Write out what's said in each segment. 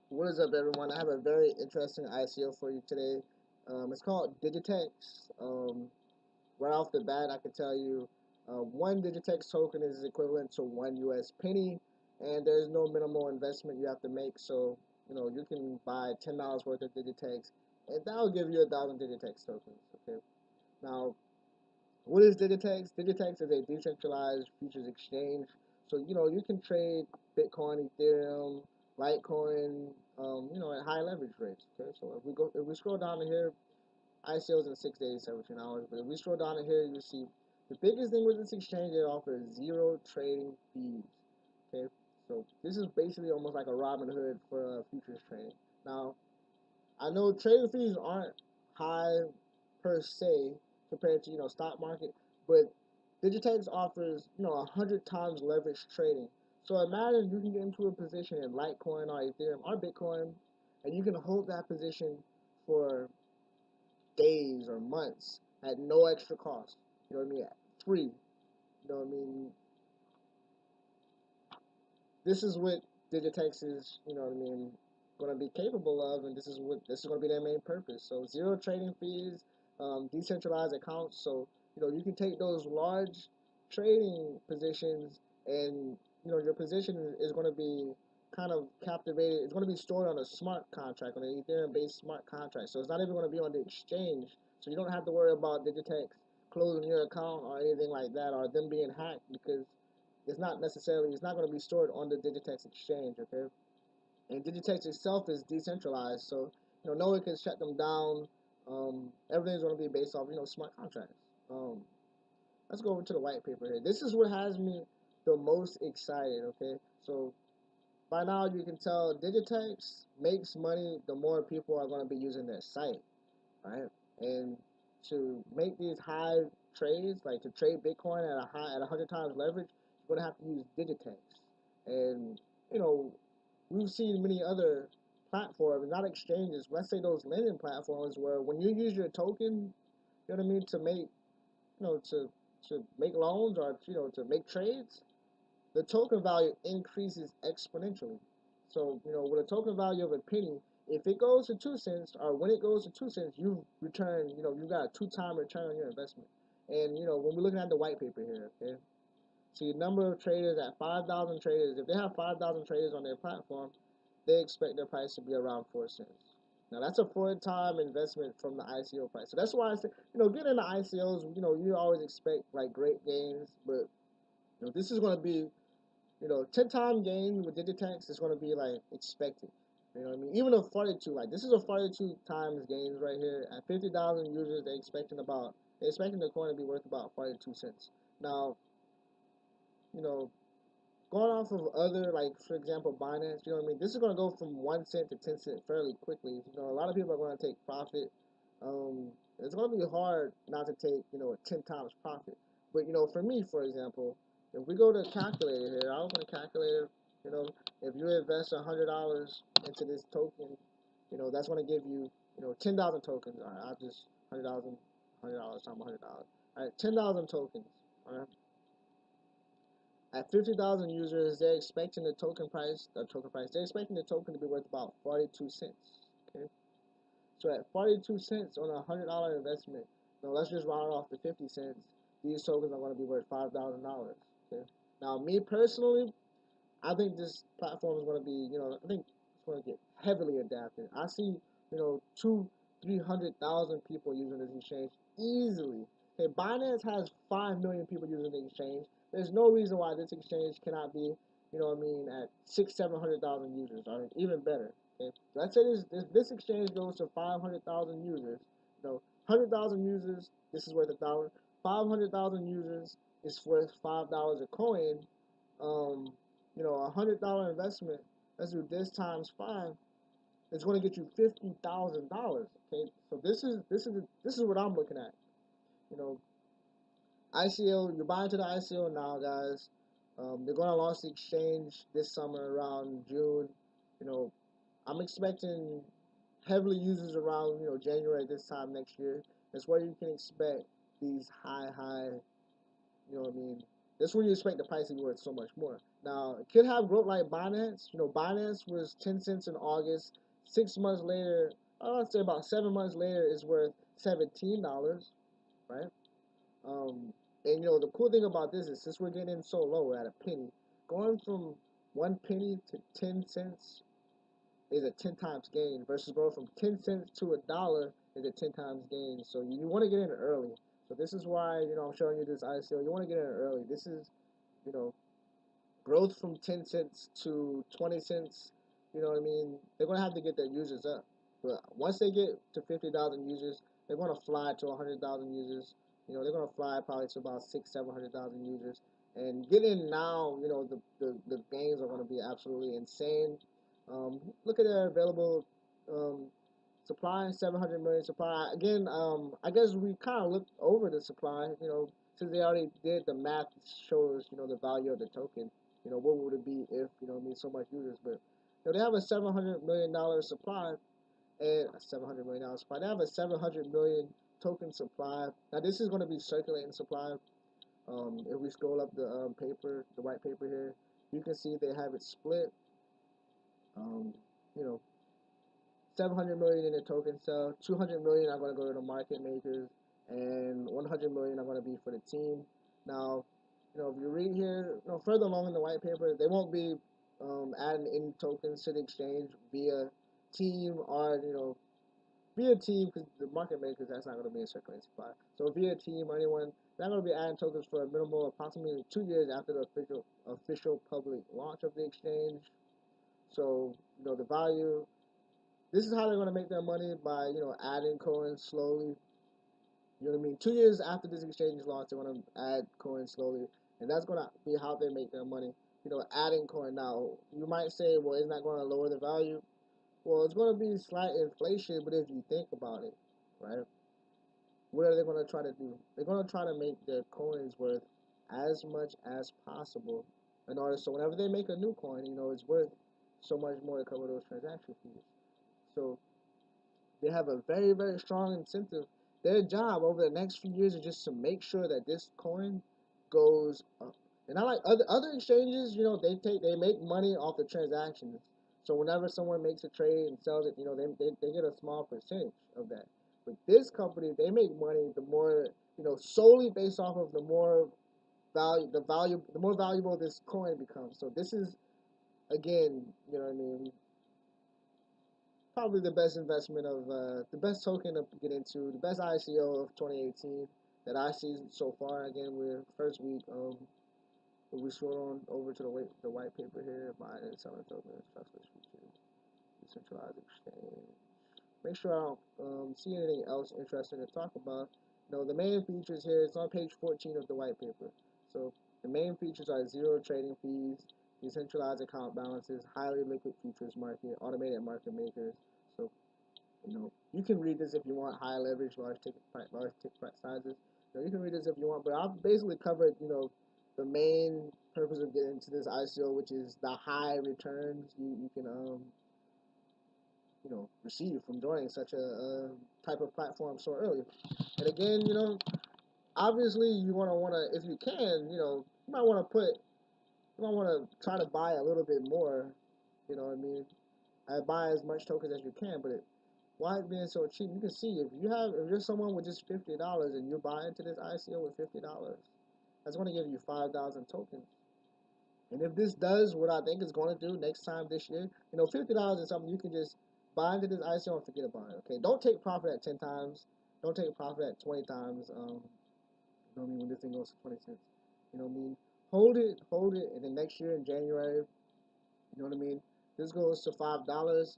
What is up, everyone? I have a very interesting ICO for you today. It's called Digitex. Right off the bat, I can tell you one Digitex token is equivalent to one US penny, and there's no minimal investment you have to make. So, you can buy $10 worth of Digitex, and that'll give you 1,000 Digitex tokens. Okay. Now, what is Digitex? Digitex is a decentralized futures exchange. So, you can trade Bitcoin, Ethereum, Litecoin, at high leverage rates. Okay, so if we scroll down to here, ICOs in 6 days, 17 hours. But if we scroll down to here, you see the biggest thing with this exchange, it offers zero trading fees. Okay, so this is basically almost like a Robin Hood for futures trading. Now, I know trading fees aren't high per se compared to stock market, but Digitex offers 100 times leverage trading. So imagine you can get into a position in Litecoin or Ethereum or Bitcoin, and you can hold that position for days or months at no extra cost. You know what I mean? Free. You know what I mean? This is what Digitex is, going to be capable of, and this is going to be their main purpose. So zero trading fees, decentralized accounts. So you can take those large trading positions, and your position is going to be kind of captivated. It's going to be stored on a smart contract, on an Ethereum-based smart contract. So it's not even going to be on the exchange. So you don't have to worry about Digitex closing your account or anything like that, or them being hacked, because it's not going to be stored on the Digitex exchange, okay? And Digitex itself is decentralized, so no one can shut them down. Everything's going to be based off smart contracts. Let's go over to the white paper here. This is what has me the most excited, okay? So by now you can tell Digitex makes money the more people are going to be using their site, right? And to make these high trades, like to trade Bitcoin at 100 times leverage, you're gonna have to use Digitex. And you know, we've seen many other platforms, not exchanges. Let's say those lending platforms where when you use your token, you know what I mean, to make to make loans or to make trades, the token value increases exponentially. So, with a token value of a penny, if it goes to 2 cents, or when it goes to 2 cents, you got a 2 time return on your investment. And, when we're looking at the white paper here, okay, see the number of traders at 5,000 traders, if they have 5,000 traders on their platform, they expect their price to be around 4 cents. Now that's a 4 time investment from the ICO price. So that's why I say, getting into ICOs, you always expect like great gains, but this is going to be 10 time gain with Digitex is going to be like expected. You know what I mean? Even a 42, like this is a 42 times gains right here. At 50,000 users, they're expecting the coin to be worth about 42 cents. Now, you know, going off of other, like for example, Binance, you know what I mean? This is going to go from 1 cent to 10 cent fairly quickly. A lot of people are going to take profit. It's going to be hard not to take, a 10 times profit. But, for me, for example, if we go to a calculator here, I'll open a calculator, you know, if you invest $100 into this token, that's going to give you, 10,000 tokens. All right, I'll just, $100 times $100. All right, 10,000 tokens. All right. At 50,000 users, they're expecting the token to be worth about 42 cents. Okay. So at 42 cents on a $100 investment, now let's just round off to 50 cents. These tokens are going to be worth $5,000. Okay. Now, me personally, I think this platform is going to be, I think it's going to get heavily adapted. I see, two, 300,000 people using this exchange easily. Okay, Binance has 5 million people using the exchange. There's no reason why this exchange cannot be, at 700,000 users, or even better. Okay, so let's say this exchange goes to 500,000 users. 100,000 users, this is worth $1. 500,000 users is worth $5 a coin. $100 investment, let's do this times 5, it's going to get you $50,000. Okay, so this is what I'm looking at. You know, ICO, you're buying to the ICO now, guys. They're going to launch the exchange this summer around June. You know, I'm expecting heavily users around January this time next year. That's where you can expect these high. You know what I mean? That's when you expect the price to be worth so much more. Now, it could have growth like Binance. You know, Binance was 10 cents in August. 6 months later, I'd say about 7 months later, is worth $17, right? Um, and you know, the cool thing about this is since we're getting so low at a penny, going from 1 penny to 10 cents is a 10 times gain versus going from 10 cents to $1 is a 10 times gain. So you want to get in early. So this is why, you know, I'm showing you this ICO. You want to get in early. This is, you know, growth from 10 cents to 20 cents, you know what I mean? They're going to have to get their users up. But once they get to 50,000 users, they're going to fly to 100,000 users. You know, they're going to fly probably to about 700,000 users. And getting now, you know, the gains are going to be absolutely insane. Look at their available um, supply, 700 million supply. Again, I guess we kind of looked over the supply, you know, since they already did the math shows, you know, the value of the token. You know, what would it be if, you know, so much users? But, you know, they have a $700 million supply and a $700 million supply. They have a 700 million token supply. Now, this is going to be circulating supply. If we scroll up the paper, the white paper here, you can see they have it split. You know, 700 million in the token sale, 200 million are going to go to the market makers, and 100 million are going to be for the team. Now, you know, if you read here, you know, further along in the white paper, they won't be adding any tokens to the exchange via team or, you know, via team, because the market makers, that's not going to be a circulating supply. So via team or anyone, they're going to be adding tokens for a minimal approximately 2 years after the official public launch of the exchange. So, you know, the value, this is how they're going to make their money by, you know, adding coins slowly. You know what I mean? 2 years after this exchange is launched, they're going to add coins slowly, and that's going to be how they make their money. You know, adding coin. Now, you might say, well, isn't that going to lower the value? Well, it's going to be slight inflation, but if you think about it, right? What are they going to try to do? They're going to try to make their coins worth as much as possible in order so whenever they make a new coin, you know, it's worth so much more to cover those transaction fees. So they have a very, very strong incentive. Their job over the next few years is just to make sure that this coin goes up. And not like other exchanges, you know, they make money off the transactions. So whenever someone makes a trade and sells it, you know, they get a small percentage of that. But this company, they make money the more, you know, solely based off of the more the more valuable this coin becomes. So this is, again, you know what I mean, probably the best investment of the best token to get into, the best ICO of 2018 that I see so far. Again, we're first week. We scroll on over to the white paper here, buying and selling tokens, trustless futures, decentralized exchange. Make sure I don't see anything else interesting to talk about. You know, the main features here, it's on page 14 of the white paper. So the main features are zero trading fees, decentralized account balances, highly liquid futures market, automated market makers. So, you know, you can read this if you want. High leverage, large ticket sizes. You know, you can read this if you want, but I've basically covered, you know, the main purpose of getting into this ICO, which is the high returns you can you know, receive from joining such a type of platform so early. And again, you know, obviously you wanna if you can, you know, you might want to try to buy a little bit more. You know what I mean? I buy as much tokens as you can, but why it being so cheap? You can see if you're someone with just $50 and you buy into this ICO with $50, that's going to give you 5,000 tokens. And if this does what I think it's going to do next time this year, you know, $50 is something you can just buy into this ICO and forget about it. Okay, don't take profit at 10 times. Don't take profit at 20 times. You know what I mean? When this thing goes to 20 cents, you know what I mean? Hold it, and then next year in January, you know what I mean? This goes to $5.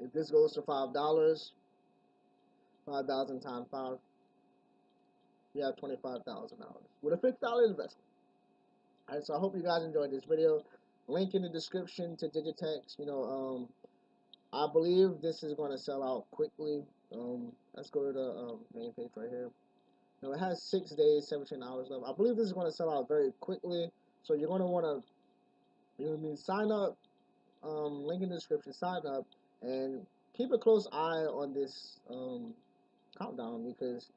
If this goes to $5, 5,000 times 5, you have $25,000 with a $50 investment. All right, so I hope you guys enjoyed this video. Link in the description to Digitex. You know, I believe this is going to sell out quickly. Let's go to the main page right here. You know, it has 6 days, 17 hours left. I believe this is going to sell out very quickly. So you're going to want to, you know what I mean, sign up. Link in the description. Sign up and keep a close eye on this countdown, because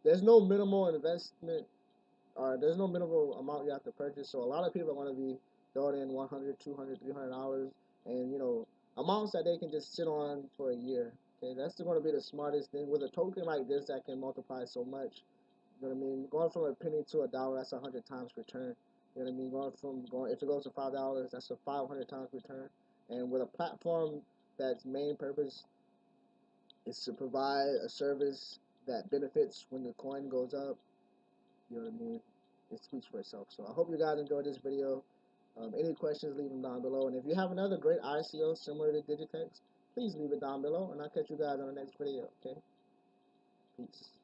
there's no minimal investment, or there's no minimal amount you have to purchase. So a lot of people are going to be throwing in 100, 200, $300, and amounts that they can just sit on for a year. Okay, that's going to be the smartest thing with a token like this that can multiply so much. You know what I mean? Going from a penny to a dollar, that's 100 times return. You know what I mean? Going if it goes to $5, that's a 500 times return. And with a platform that's main purpose is to provide a service that benefits when the coin goes up, you know what I mean? It speaks for itself. So I hope you guys enjoyed this video. Any questions, leave them down below. And if you have another great ICO similar to Digitex, please leave it down below. And I'll catch you guys on the next video. Okay? Peace.